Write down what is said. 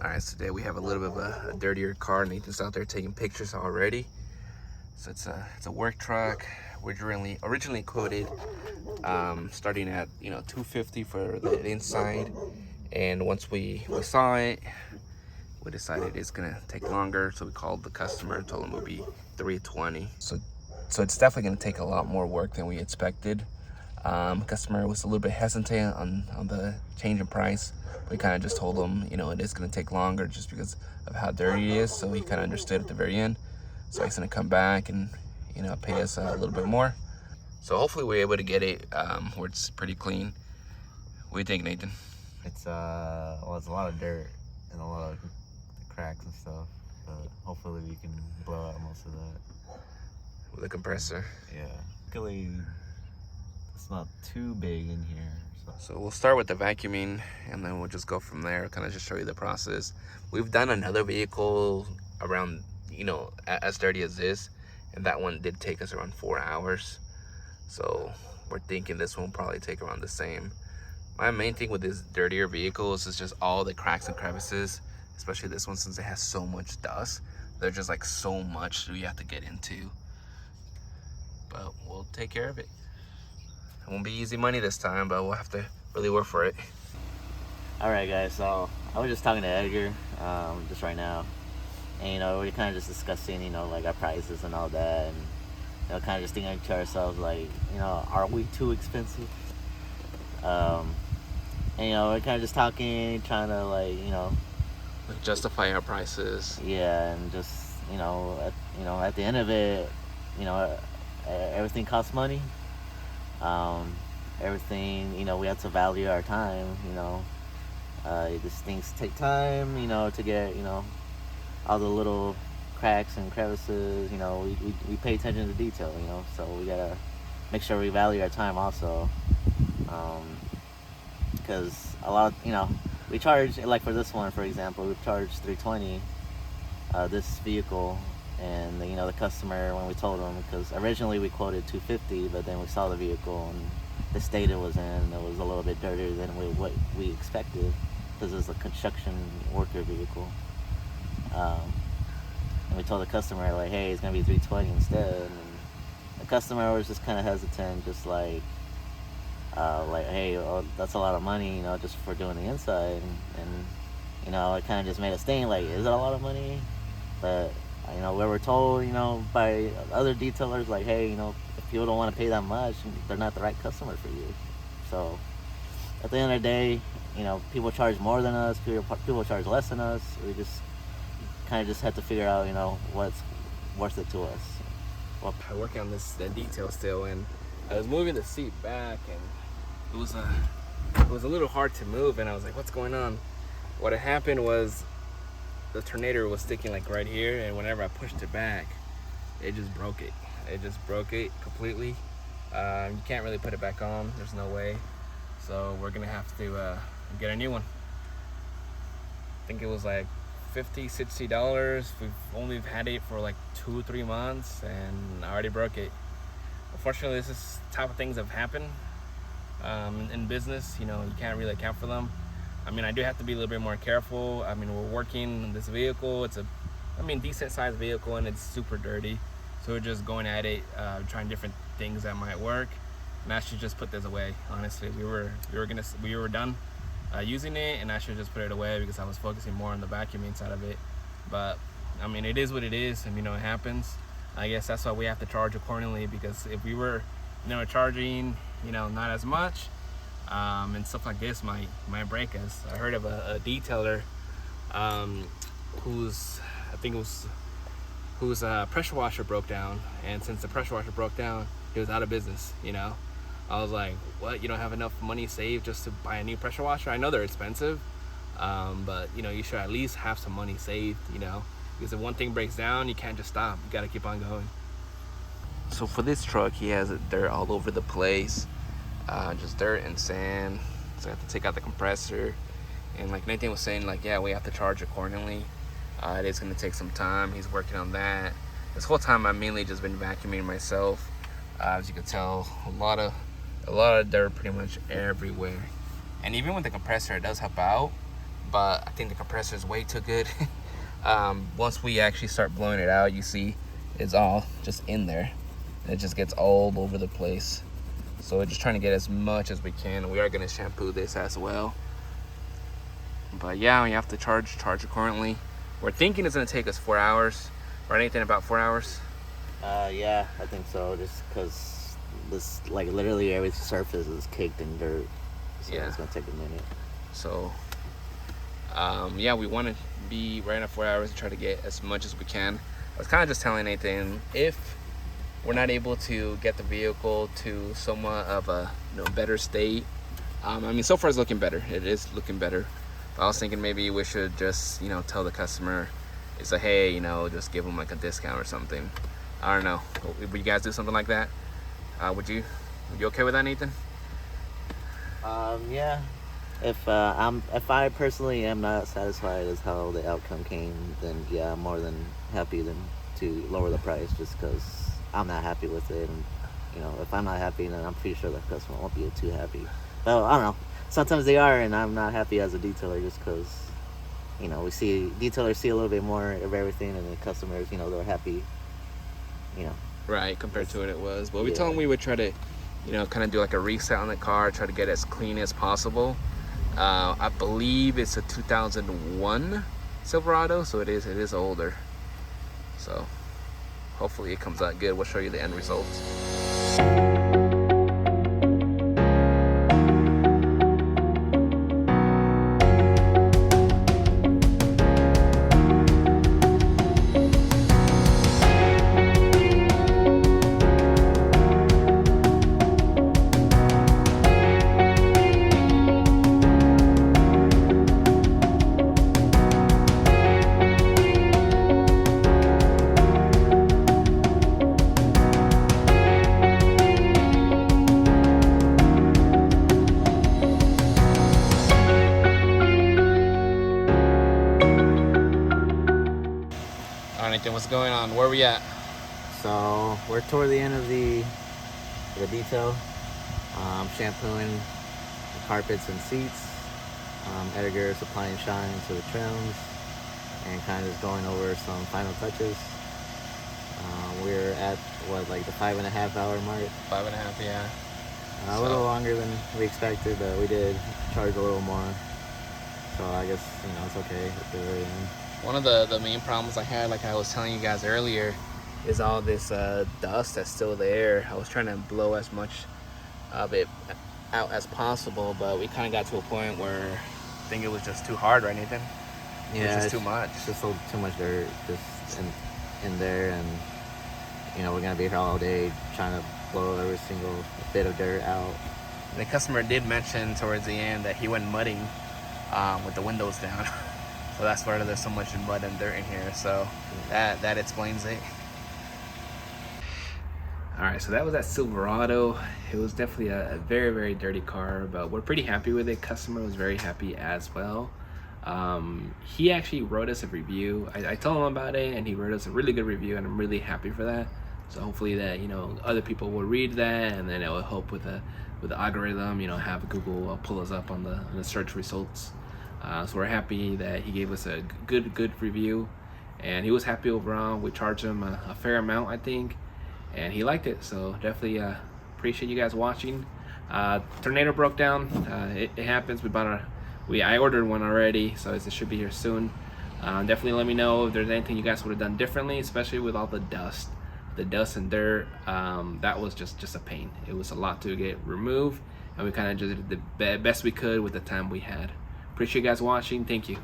Alright, so today we have a little bit of a dirtier car. Nathan's out there taking pictures already. So it's a work truck. We're originally quoted starting at $250 for the inside, and once we saw it, we decided it's gonna take longer, so we called the customer and told him it would be $320. So it's definitely gonna take a lot more work than we expected. Customer was a little bit hesitant on the change in price. We kind of just told him, it is going to take longer just because of how dirty it is. So he kind of understood at the very end. So he's going to come back and, pay us a little bit more. So hopefully we're able to get it where it's pretty clean. What do you think, Nathan? It's well, it's a lot of dirt and a lot of cracks and stuff. But hopefully we can blow out most of that With a compressor. Yeah. Luckily, it's not too big in here. So we'll start with the vacuuming, and then we'll just go from there, kind of just show you the process. We've done another vehicle around, as dirty as this, and that one did take us around 4 hours. So we're thinking this one will probably take around the same. My main thing with these dirtier vehicles is just all the cracks and crevices, especially this one since it has so much dust. There's just like so much we have to get into. But we'll take care of it. It won't be easy money this time, but we'll have to really work for it. Alright guys, so I was just talking to Edgar just right now, and we're kind of just discussing like our prices and all that, and kind of just thinking to ourselves like, are we too expensive? And we're kind of just talking, trying to like justify our prices. Yeah, and just at the end of it, everything costs money. Everything, we have to value our time, these things take time, to get, all the little cracks and crevices, we pay attention to detail, so we gotta make sure we value our time also, because a lot, we charge, like for this one, for example, we've charged $320, this vehicle. And the customer, when we told him, because originally we quoted $250, but then we saw the vehicle and the state it was in, it was a little bit dirtier than what we expected, because it was a construction worker vehicle. And we told the customer like, hey, it's gonna be $320 instead. And the customer was just kind of hesitant, just like, hey, that's a lot of money, just for doing the inside. And it kind of just made us think like, is it a lot of money? But we were told, by other detailers, like, hey, if people don't want to pay that much, they're not the right customer for you. So, at the end of the day, people charge more than us, people charge less than us. We just kind of just had to figure out, what's worth it to us. Well, I'm working on the detail still, and I was moving the seat back, and it was a little hard to move, and I was like, what's going on? What had happened was, the tornado was sticking like right here, and whenever I pushed it back, it just broke it. It just broke it completely. You can't really put it back on. There's no way. So we're gonna have to get a new one. I think it was like $50, $60. We've only had it for like 2-3 months, and I already broke it. Unfortunately, this is type of things have happened in business. You can't really account for them. I do have to be a little bit more careful. We're working on this vehicle. It's a, decent sized vehicle, and it's super dirty. So we're just going at it, trying different things that might work. And I should just put this away. Honestly, we were done using it, and I should just put it away because I was focusing more on the vacuuming side of it. But it is what it is, and it happens. I guess that's why we have to charge accordingly, because if we were, charging, not as much. And stuff like this might break us. I heard of a detailer whose pressure washer broke down, and since the pressure washer broke down, he was out of business. I was like, what? You don't have enough money saved just to buy a new pressure washer? I know they're expensive, but you should at least have some money saved. Because if one thing breaks down, you can't just stop. You got to keep on going. So for this truck, he has dirt all over the place. Just dirt and sand, so I have to take out the compressor. And like Nathan was saying, like, yeah, we have to charge accordingly. It is going to take some time. He's working on that. This whole time I've mainly just been vacuuming myself. As you can tell, a lot of dirt pretty much everywhere. And even with the compressor, it does help out, but I think the compressor is way too good. Once we actually start blowing it out, you see it's all just in there. It just gets all over the place. So we're just trying to get as much as we can. We are going to shampoo this as well. But yeah, we have to charge accordingly. We're thinking it's going to take us 4 hours, or anything about 4 hours. Yeah, I think so. Just because this, like, literally every surface is caked in dirt, so Yeah. it's gonna take a minute. So, yeah, we want to be right at 4 hours and try to get as much as we can. I was kind of just telling Nathan, if we're not able to get the vehicle to somewhat of a better state, I mean, so far it's looking better. It is looking better. But I was thinking maybe we should just tell the customer, it's like, hey, just give them like a discount or something. I don't know. Would you guys do something like that? Would you okay with that, Nathan? Yeah. If I personally am not satisfied as how the outcome came, then yeah, I'm more than happy to lower the price, just because I'm not happy with it. And if I'm not happy, then I'm pretty sure the customer won't be too happy. Well, I don't know. Sometimes they are, and I'm not happy as a detailer, just because we see detailers see a little bit more of everything, and the customers, they're happy. Right, compared to what it was. But we told them we would try to, kind of do like a reset on the car, try to get it as clean as possible. I believe it's a 2001 Silverado, so it is older. So hopefully it comes out good. We'll show you the end results. What's going on? Where are we at? So we're toward the end of the detail. Shampooing the carpets and seats. Edgar is applying shine to the trims and kind of just going over some final touches. We're at like the 5.5 hour mark. 5.5, yeah. A little longer than we expected, but we did charge a little more. So I guess it's okay at the very end. One of the main problems I had, like I was telling you guys earlier, is all this dust that's still there. I was trying to blow as much of it out as possible, but we kind of got to a point where I think it was just too hard, right, Nathan? Yeah, it was just too much. It's just too much dirt just in there, and we're gonna be here all day trying to blow every single bit of dirt out. The customer did mention towards the end that he went mudding with the windows down. So that's why there's so much mud and dirt in here. So that explains it. All right, so that was that Silverado. It was definitely a very, very dirty car, but we're pretty happy with it. Customer was very happy as well. He actually wrote us a review. I told him about it, and he wrote us a really good review, and I'm really happy for that. So hopefully that other people will read that, and then it will help with the algorithm. Have Google pull us up on the search results. So we're happy that he gave us a good review, and he was happy overall. We charged him a fair amount, I think, and he liked it. So definitely appreciate you guys watching. Tornado broke down. It happens. I ordered one already, so it should be here soon. Definitely let me know if there's anything you guys would have done differently, especially with all the dust and dirt. That was just a pain. It was a lot to get removed, and we kind of just did the best we could with the time we had. Appreciate you guys watching. Thank you.